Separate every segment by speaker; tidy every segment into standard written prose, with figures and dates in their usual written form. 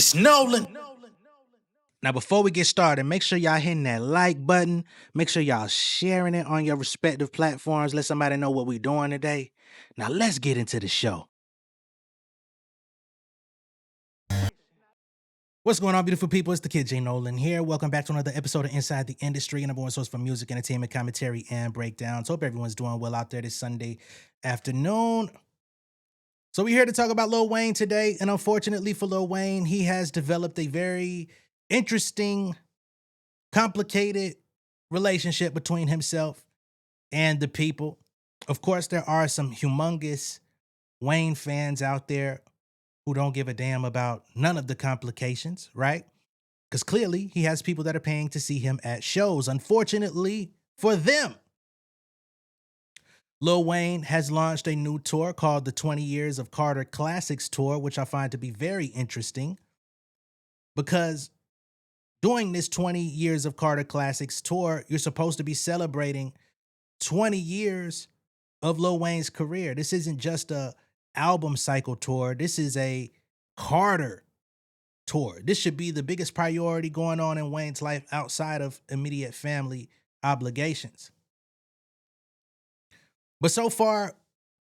Speaker 1: It's Nolan. Now, before we get started, make sure y'all hitting that like button. Make sure y'all sharing it on your respective platforms. Let somebody know what we're doing today. Now, let's get into the show. What's going on, beautiful people? It's the kid J Nolan here. Welcome back to another episode of Inside the Industry, number one source for music, entertainment, commentary, and breakdowns. Hope everyone's doing well out there this Sunday afternoon. So we're here to talk about Lil Wayne today, and unfortunately for Lil Wayne, he has developed a very interesting, complicated relationship between himself and the people. Of course, there are some humongous Wayne fans out there who don't give a damn about none of the complications, right? Because clearly he has people that are paying to see him at shows. Unfortunately for them, Lil Wayne has launched a new tour called the 20 Years of Carter Classics Tour, which I find to be very interesting because during this 20 Years of Carter Classics Tour, you're supposed to be celebrating 20 years of Lil Wayne's career. This isn't just a album cycle tour. This is a Carter tour. This should be the biggest priority going on in Wayne's life outside of immediate family obligations. But so far,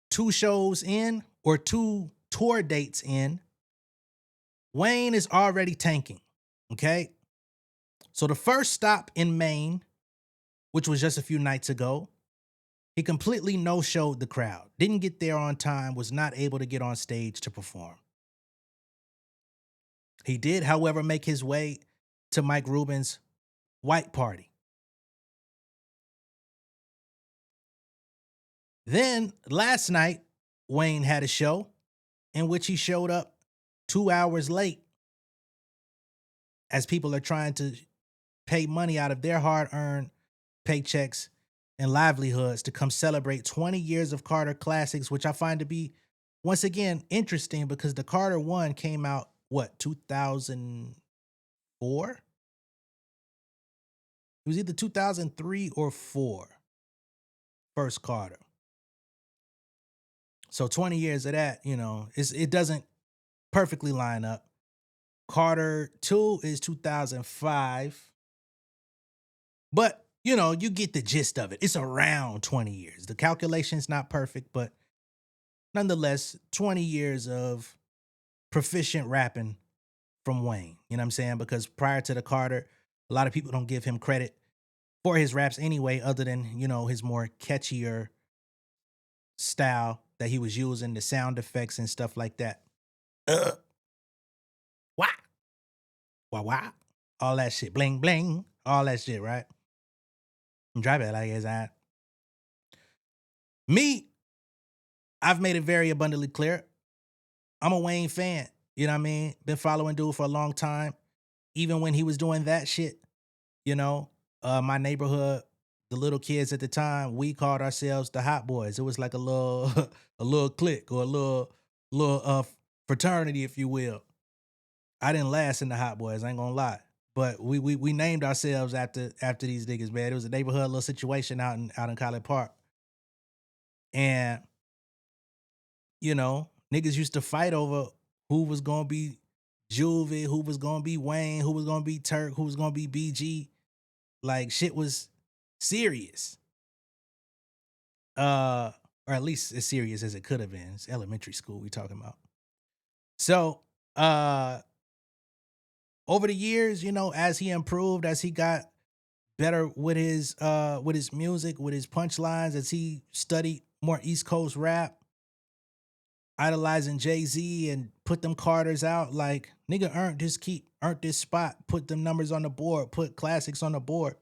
Speaker 1: 2 shows in or 2 tour dates in, Wayne is already tanking, okay? So the first stop in Maine, which was just a few nights ago, he completely no-showed the crowd, didn't get there on time, was not able to get on stage to perform. He did, however, make his way to Mike Rubin's White Party. Then last night, Wayne had a show in which he showed up 2 hours late as people are trying to pay money out of their hard-earned paychecks and livelihoods to come celebrate 20 years of Carter Classics, which I find to be, once again, interesting because the Carter 1 came out, 2004? It was either 2003 or 4, first Carter. So 20 years of that, it doesn't perfectly line up. Carter 2 is 2005. But, you get the gist of it. It's around 20 years. The calculation's not perfect, but nonetheless, 20 years of proficient rapping from Wayne. You know what I'm saying? Because prior to the Carter, a lot of people don't give him credit for his raps anyway, other than, his more catchier style that he was using, the sound effects and stuff like that. Wah, wah, wah. All that shit. Bling, bling. All that shit, right? Drop it like it's that. Me, I've made it very abundantly clear. I'm a Wayne fan. You know what I mean? Been following dude for a long time. Even when he was doing that shit, my neighborhood, the little kids at the time, we called ourselves the Hot Boys. It was like a little a little clique or a little fraternity, if you will. I didn't last in the Hot Boys, I ain't gonna lie. But we named ourselves after these niggas, man. It was a neighborhood little situation out in College Park. And niggas used to fight over who was gonna be Juvie, who was gonna be Wayne, who was gonna be Turk, who was gonna be BG. Like shit was serious. Or at least as serious as it could have been. It's elementary school we talking about. So over the years, as he improved, as he got better with his music, with his punchlines, as he studied more East Coast rap, idolizing Jay-Z and put them Carters out, like nigga earned this spot, put them numbers on the board, put classics on the board.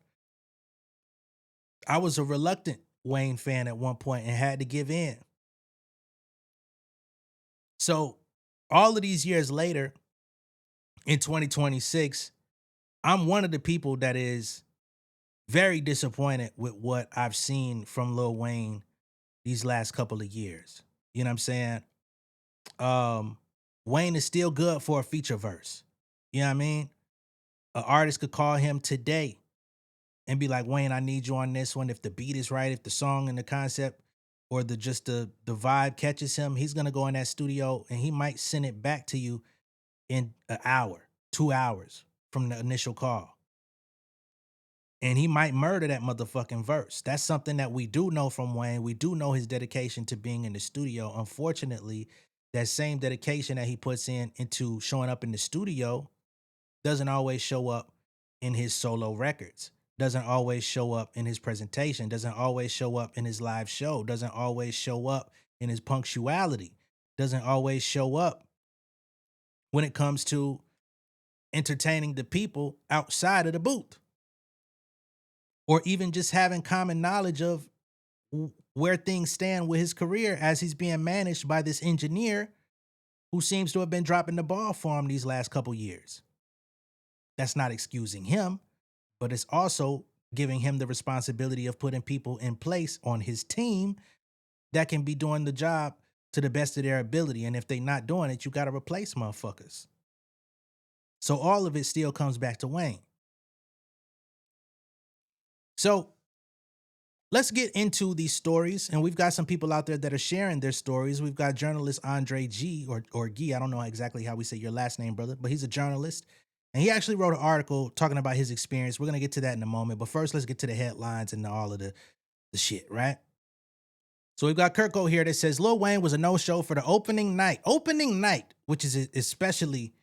Speaker 1: I was a reluctant Wayne fan at one point and had to give in. So all of these years later, in 2026, I'm one of the people that is very disappointed with what I've seen from Lil Wayne these last couple of years. You know what I'm saying? Wayne is still good for a feature verse. You know what I mean? An artist could call him today and be like, Wayne, I need you on this one. If the beat is right, if the song and the concept or the vibe catches him, he's gonna go in that studio and he might send it back to you in an hour, 2 hours from the initial call. And he might murder that motherfucking verse. That's something that we do know from Wayne. We do know his dedication to being in the studio. Unfortunately, that same dedication that he puts into showing up in the studio doesn't always show up in his solo records, doesn't always show up in his presentation, doesn't always show up in his live show, doesn't always show up in his punctuality, doesn't always show up when it comes to entertaining the people outside of the booth, or even just having common knowledge of where things stand with his career as he's being managed by this engineer who seems to have been dropping the ball for him these last couple years. That's not excusing him, but it's also giving him the responsibility of putting people in place on his team that can be doing the job to the best of their ability. And if they're not doing it, you got to replace motherfuckers. So all of it still comes back to Wayne. So let's get into these stories. And we've got some people out there that are sharing their stories. We've got journalist Andre G or Guy. I don't know exactly how we say your last name, brother, but he's a journalist. And he actually wrote an article talking about his experience. We're going to get to that in a moment. But first, let's get to the headlines and all of the shit, right? So we've got Kirko here that says Lil Wayne was a no-show for the opening night. Opening night, which is especially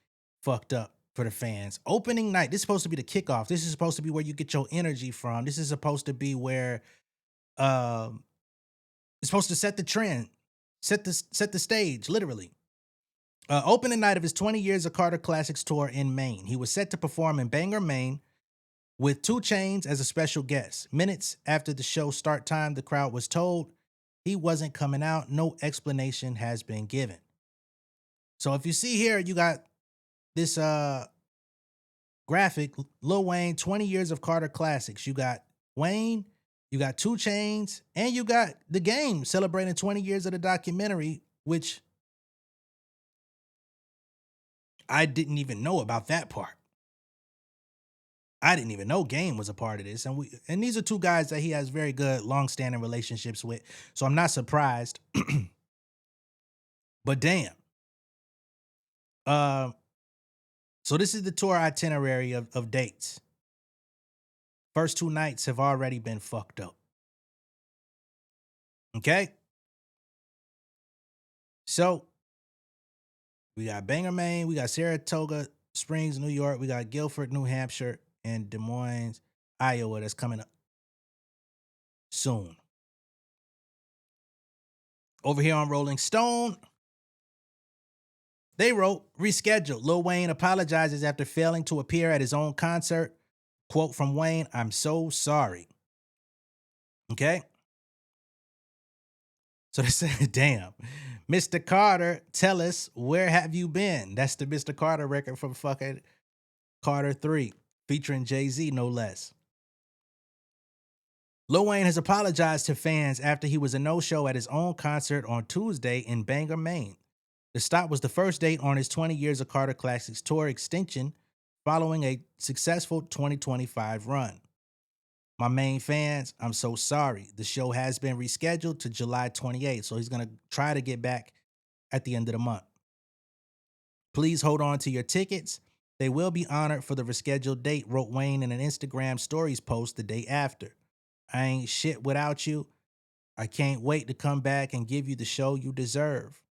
Speaker 1: fucked up for the fans. Opening night. This is supposed to be the kickoff. This is supposed to be where you get your energy from. This is supposed to be where it's supposed to set the trend, set the stage, literally. Opening night of his 20 Years of Carter Classics tour in Maine. He was set to perform in Bangor, Maine, with 2 Chainz as a special guest. Minutes after the show start time, the crowd was told he wasn't coming out. No explanation has been given. So if you see here, you got this graphic, Lil Wayne, 20 Years of Carter Classics. You got Wayne, you got 2 Chainz, and you got The Game celebrating 20 years of the documentary, which I didn't even know about that part. I didn't even know Game was a part of this. And these are 2 guys that he has very good long-standing relationships with. So I'm not surprised. But damn. So this is the tour itinerary of dates. First 2 nights have already been fucked up. Okay? So we got Bangor, Maine. We got Saratoga Springs, New York. We got Guilford, New Hampshire, and Des Moines, Iowa, that's coming up soon. Over here on Rolling Stone, they wrote, rescheduled. Lil Wayne apologizes after failing to appear at his own concert. Quote from Wayne, "I'm so sorry." Okay? So they said, damn. Mr. Carter, tell us, where have you been? That's the Mr. Carter record from fucking Carter 3, featuring Jay-Z, no less. Lil Wayne has apologized to fans after he was a no-show at his own concert on Tuesday in Bangor, Maine. The stop was the first date on his 20 Years of Carter Classics tour extension following a successful 2025 run. My main fans, I'm so sorry. The show has been rescheduled to July 28th, so he's going to try to get back at the end of the month. Please hold on to your tickets. They will be honored for the rescheduled date, wrote Wayne in an Instagram stories post the day after. I ain't shit without you. I can't wait to come back and give you the show you deserve.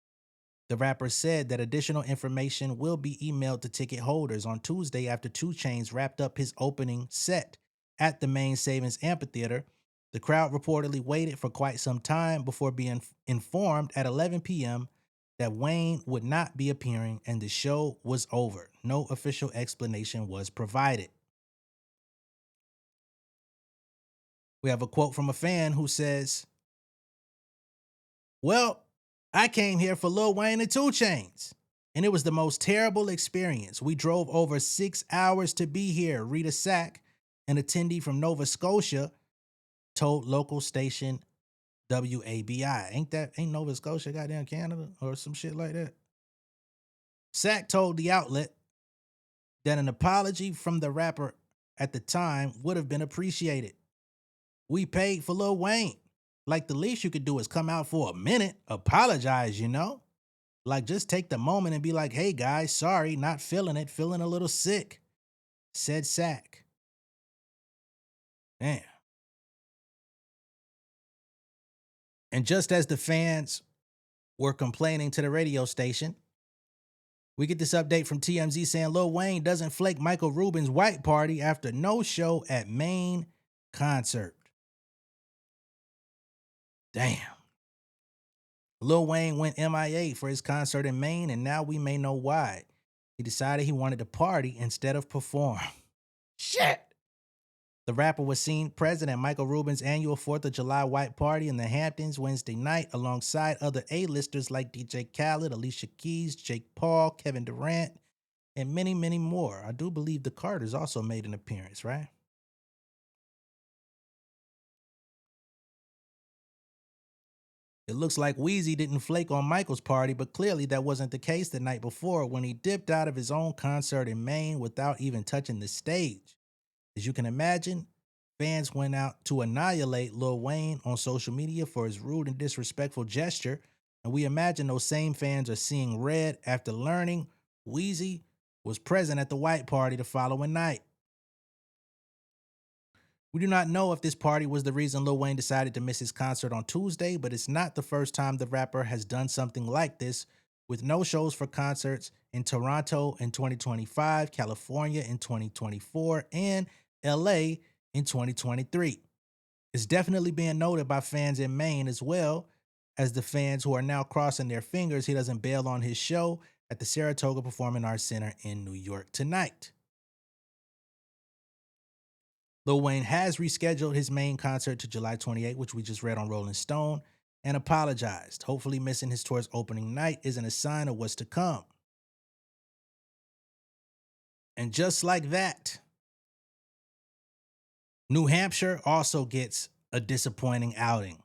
Speaker 1: The rapper said that additional information will be emailed to ticket holders on Tuesday after 2 Chainz wrapped up his opening set at the Maine Savings Amphitheater. The crowd reportedly waited for quite some time before being informed at 11 p.m. that Wayne would not be appearing and the show was over. No official explanation was provided. We have a quote from a fan who says, well, I came here for Lil Wayne and 2 Chainz, and it was the most terrible experience. We drove over 6 hours to be here. Rita Sack, an attendee from Nova Scotia, told local station WABI. Ain't Nova Scotia goddamn Canada or some shit like that? Sack told the outlet that an apology from the rapper at the time would have been appreciated. We paid for Lil Wayne. Like, the least you could do is come out for a minute, apologize, you know? Like, just take the moment and be like, hey guys, sorry, not feeling it, feeling a little sick. Said Sack. Damn. And just as the fans were complaining to the radio station, we get this update from TMZ saying Lil Wayne doesn't flake Michael Rubin's white party after no show at Maine concert. Damn. Lil Wayne went MIA for his concert in Maine, and now we may know why. He decided he wanted to party instead of perform. Shit. The rapper was seen present at Michael Rubin's annual 4th of July white party in the Hamptons Wednesday night alongside other A-listers like DJ Khaled, Alicia Keys, Jake Paul, Kevin Durant, and many, many more. I do believe the Carters also made an appearance, right? It looks like Weezy didn't flake on Michael's party, but clearly that wasn't the case the night before when he dipped out of his own concert in Maine without even touching the stage. As you can imagine, fans went out to annihilate Lil Wayne on social media for his rude and disrespectful gesture, and we imagine those same fans are seeing red after learning Weezy was present at the white party the following night. We do not know if this party was the reason Lil Wayne decided to miss his concert on Tuesday, but it's not the first time the rapper has done something like this, with no shows for concerts in Toronto in 2025, California in 2024, and LA in 2023. It's definitely being noted by fans in Maine as well as the fans who are now crossing their fingers he doesn't bail on his show at the Saratoga Performing Arts Center in New York tonight. Lil Wayne has rescheduled his main concert to July 28, which we just read on Rolling Stone, and apologized. Hopefully missing his tour's opening night isn't a sign of what's to come. And just like that, New Hampshire also gets a disappointing outing.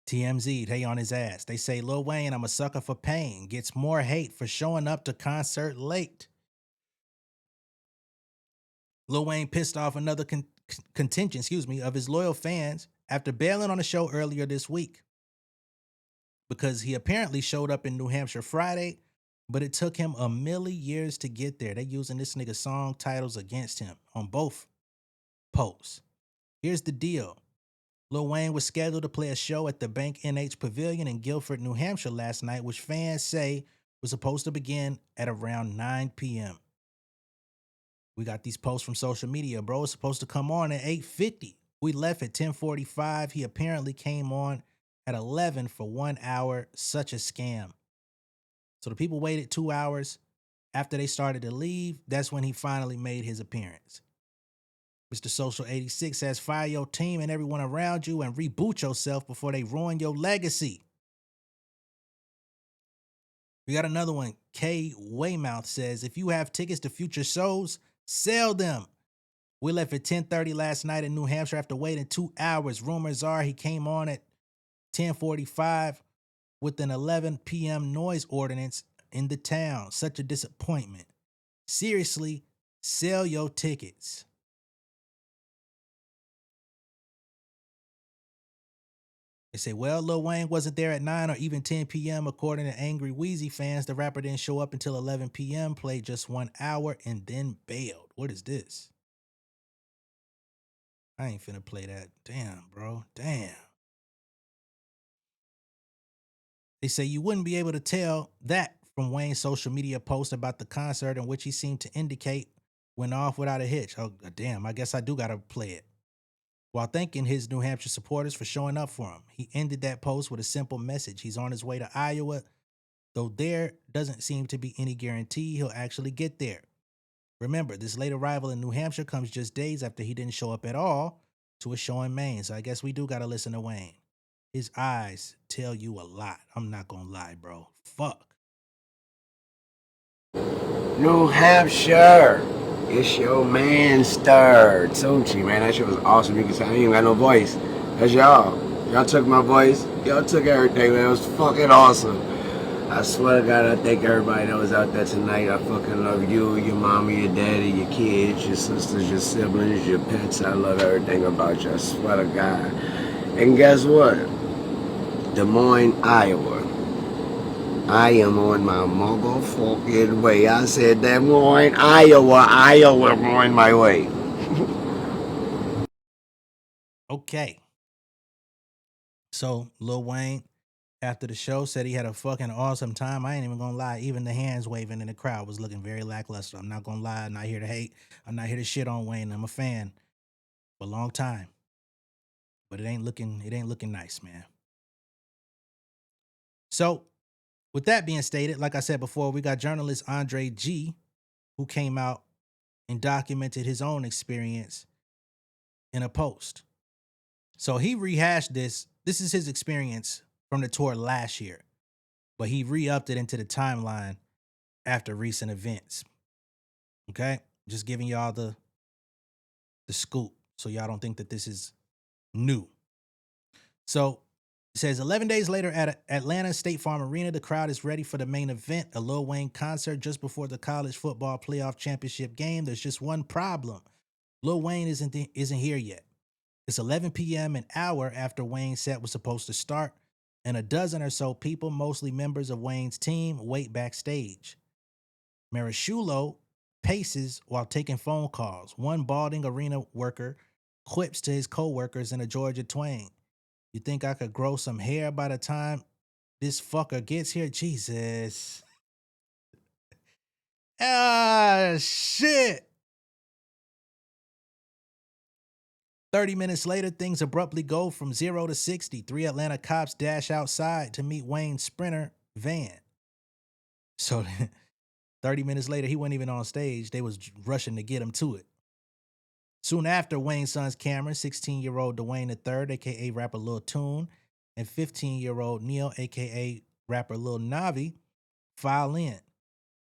Speaker 1: TMZ, they on his ass. They say Lil Wayne, I'm a sucker for pain, gets more hate for showing up to concert late. Lil Wayne pissed off another contingent, of his loyal fans after bailing on a show earlier this week because he apparently showed up in New Hampshire Friday, but it took him a million years to get there. They using this nigga song titles against him on both posts. Here's the deal. Lil Wayne was scheduled to play a show at the Bank NH Pavilion in Guilford, New Hampshire last night, which fans say was supposed to begin at around 9 p.m. We got these posts from social media. Bro was supposed to come on at 8:50. We left at 10:45. He apparently came on at 11 for 1 hour. Such a scam. So the people waited 2 hours. After they started to leave, that's when he finally made his appearance. Mr. Social 86 says, fire your team and everyone around you and reboot yourself before they ruin your legacy. We got another one. K Waymouth says, if you have tickets to future shows, sell them. We left at 10:30 last night in New Hampshire after waiting 2 hours. Rumors are he came on at 10:45 with an 11 p.m. noise ordinance in the town. Such a disappointment. Seriously, sell your tickets. They say, well, Lil Wayne wasn't there at 9 or even 10 p.m. According to angry Weezy fans, the rapper didn't show up until 11 p.m., played just 1 hour, and then bailed. What is this? I ain't finna play that. Damn, bro. Damn. They say you wouldn't be able to tell that from Wayne's social media post about the concert in which he seemed to indicate went off without a hitch. Oh, damn. I guess I do gotta play it. While thanking his New Hampshire supporters for showing up for him, he ended that post with a simple message. He's on his way to Iowa, though there doesn't seem to be any guarantee he'll actually get there. Remember, this late arrival in New Hampshire comes just days after he didn't show up at all to a show in Maine, so I guess we do gotta listen to Wayne. His eyes tell you a lot. I'm not gonna lie, bro. Fuck.
Speaker 2: New Hampshire. It's your man, Stir. Tucci, man. That shit was awesome. You can say I ain't even got no voice. That's y'all. Y'all took my voice. Y'all took everything, man. It was fucking awesome. I swear to God, I thank everybody that was out there tonight. I fucking love you, your mommy, your daddy, your kids, your sisters, your siblings, your pets. I love everything about you. I swear to God. And guess what? Des Moines, Iowa. I am on my motherfucking way. I said that morning, Iowa, I'm on my way.
Speaker 1: Okay. So Lil Wayne, after the show, said he had a fucking awesome time. I ain't even gonna lie. Even the hands waving in the crowd was looking very lackluster. I'm not gonna lie. I'm not here to hate. I'm not here to shit on Wayne. I'm a fan for a long time. But it ain't looking nice, man. So with that being stated, like I said before, we got journalist Andre G, who came out and documented his own experience in a post. So he rehashed this. This is his experience from the tour last year, but he re-upped it into the timeline after recent events. Okay? Just giving y'all the scoop so y'all don't think that this is new. So it says 11 days later at Atlanta State Farm Arena, the crowd is ready for the main event, a Lil Wayne concert just before the college football playoff championship game. There's just one problem. Lil Wayne isn't here yet. It's 11 p.m., an hour after Wayne's set was supposed to start, and a dozen or so people, mostly members of Wayne's team, wait backstage. Marishulo paces while taking phone calls. One balding arena worker quips to his coworkers in a Georgia twang. You think I could grow some hair by the time this fucker gets here? Jesus. Ah, shit. 30 minutes later, things abruptly go from 0 to 60. 3 Atlanta cops dash outside to meet Wayne's Sprinter van. So 30 minutes later, he wasn't even on stage. They was rushing to get him to it. Soon after, Wayne's son's Cameron, 16-year-old Dwayne III, a.k.a. rapper Lil Toon, and 15-year-old Neil, a.k.a. rapper Lil Navi, file in.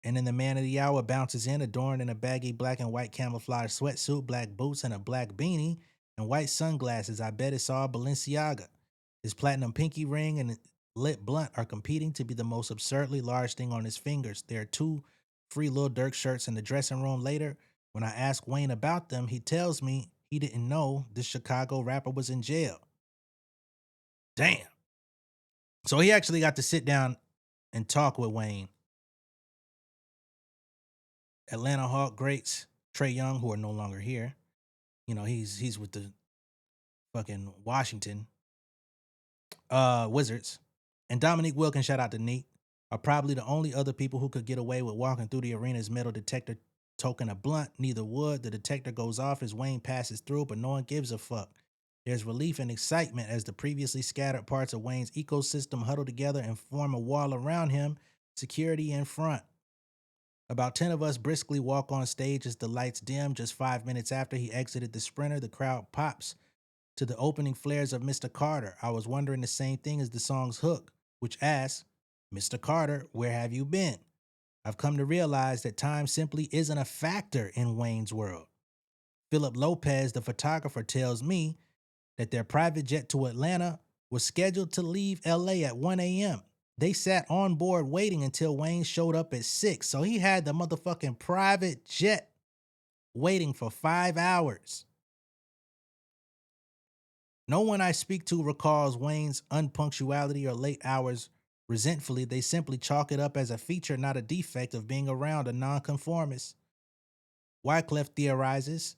Speaker 1: And then the man of the hour bounces in, adorned in a baggy black and white camouflage sweatsuit, black boots, and a black beanie, and white sunglasses. I bet it's all Balenciaga. His platinum pinky ring and lit blunt are competing to be the most absurdly large thing on his fingers. There are 2 free Lil Durk shirts in the dressing room later. When I ask Wayne about them, he tells me he didn't know this Chicago rapper was in jail. Damn. So he actually got to sit down and talk with Wayne. Atlanta Hawk greats Trae Young, who are no longer here. You know, he's with the fucking Washington Wizards. And Dominique Wilkins, shout out to Neat, are probably the only other people who could get away with walking through the arena's metal detector token a blunt. Neither would. The detector goes off as Wayne passes through, but no one gives a fuck. There's relief and excitement as the previously scattered parts of Wayne's ecosystem huddle together and form a wall around him, security in front. About 10 of us briskly walk on stage as the lights dim. Just 5 minutes after he exited the Sprinter, the crowd pops to the opening flares of Mr. Carter. I was wondering the same thing as the song's hook, which asks, Mr. Carter, where have you been? I've come to realize that time simply isn't a factor in Wayne's world. Philip Lopez, the photographer, tells me that their private jet to Atlanta was scheduled to leave LA at 1 a.m. They sat on board waiting until Wayne showed up at 6. So he had the motherfucking private jet waiting for 5 hours. No one I speak to recalls Wayne's unpunctuality or late hours resentfully. They simply chalk it up as a feature, not a defect of being around a nonconformist. Wyclef theorizes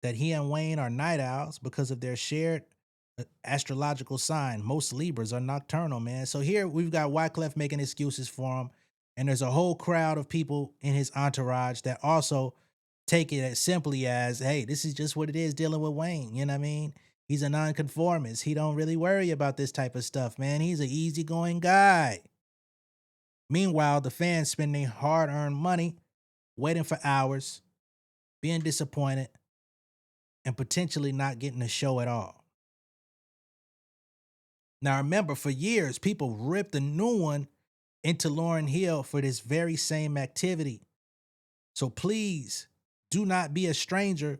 Speaker 1: that he and Wayne are night owls because of their shared astrological sign. Most Libras are nocturnal, man. So here we've got Wyclef making excuses for him, and there's a whole crowd of people in his entourage that also take it as simply as, hey, this is just what it is dealing with Wayne. You know what I mean? He's a nonconformist. He don't really worry about this type of stuff, man. He's an easygoing guy. Meanwhile, the fans spending hard-earned money, waiting for hours, being disappointed, and potentially not getting a show at all. Now, remember, for years, people ripped a new one into Lauryn Hill for this very same activity. So please do not be a stranger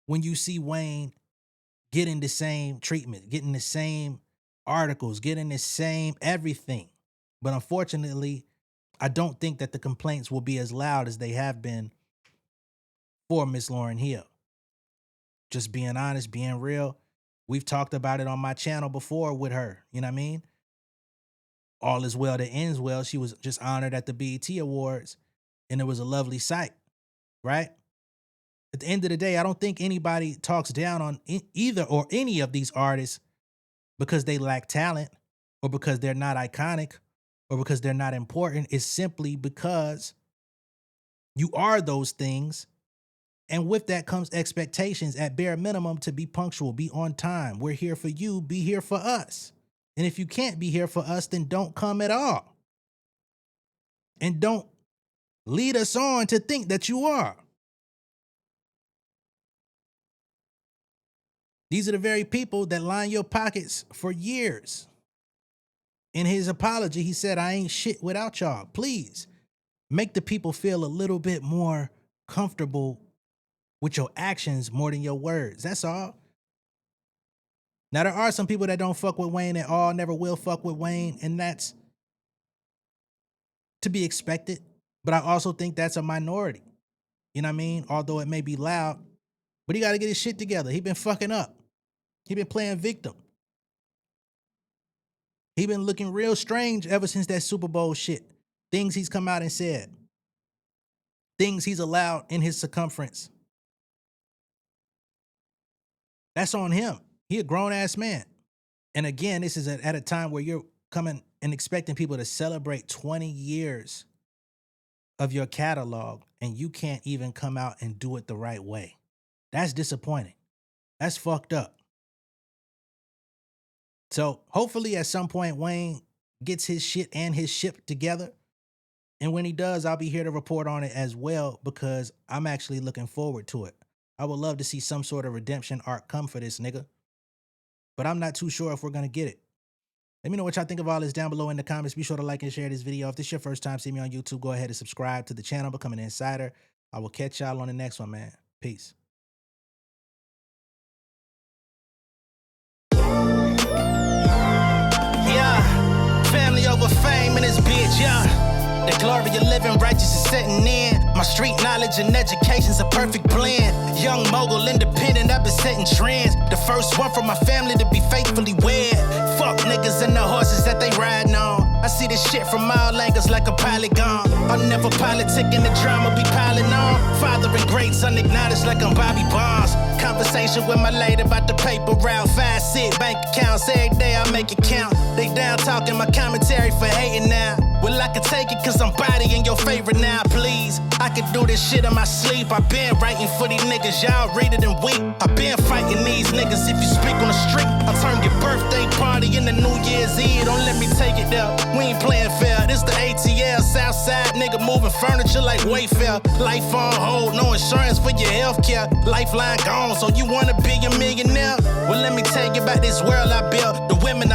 Speaker 1: when you see Wayne getting the same treatment, getting the same articles, getting the same everything. But unfortunately, I don't think that the complaints will be as loud as they have been for Miss Lauryn Hill. Just being honest, being real. We've talked about it on my channel before with her. You know what I mean? all is well that ends well. She was just honored at the BET Awards, and it was a lovely sight, right? At the end of the day, I don't think anybody talks down on either or any of these artists because they lack talent or because they're not iconic or because they're not important. It's simply because you are those things. And with that comes expectations at bare minimum to be punctual, be on time. We're here for you, be here for us. And if you can't be here for us, then don't come at all. And don't lead us on to think that you are. These are the very people that line your pockets for years. In his apology, he said, I ain't shit without y'all. Please make the people feel a little bit more comfortable with your actions more than your words. That's all. Now, there are some people that don't fuck with Wayne at all, never will fuck with Wayne, and that's to be expected. But I also think that's a minority. You know what I mean? Although it may be loud, but he got to get his shit together. He been fucking up. He been playing victim. He been looking real strange ever since that Super Bowl shit. Things he's come out and said. Things he's allowed in his circumference. That's on him. He a grown-ass man. And again, this is at a time where you're coming and expecting people to celebrate 20 years of your catalog, and you can't even come out and do it the right way. That's disappointing. That's fucked up. So hopefully at some point, Wayne gets his shit and his ship together. And when he does, I'll be here to report on it as well, because I'm actually looking forward to it. I would love to see some sort of redemption arc come for this nigga. But I'm not too sure if we're going to get it. Let me know what y'all think of all this down below in the comments. Be sure to like and share this video. If this is your first time seeing me on YouTube, go ahead and subscribe to the channel, become an insider. I will catch y'all on the next one, man. Peace.
Speaker 3: Yeah, family over fame in this bitch, yeah. The glory of living righteous is setting in. My street knowledge and education's a perfect blend. Young mogul, independent, I've been setting trends. The first one from my family to be faithfully wed. Fuck niggas and the horses that they riding on. I see this shit from all angles like a polygon. I'll never politic and the drama be piling on. Father and great son acknowledged like I'm Bobby Bonds. Conversation with my lady about the paper route. 5-6 bank accounts every day I make it count. They down talking my commentary for hating now. Well, I can take it cause I'm bodying your favorite now, please. I can do this shit in my sleep. I been writing for these niggas, y'all read it and weep. I been fighting these niggas if you speak on the street. I'll turn your birthday party into New Year's Eve. Don't let me take it there. We ain't playing fair. This the ATL, Southside nigga moving furniture like Wayfair. Life on hold, no insurance for your healthcare. Lifeline gone, so you wanna be a millionaire? Well, let me tell you about this world I built. The women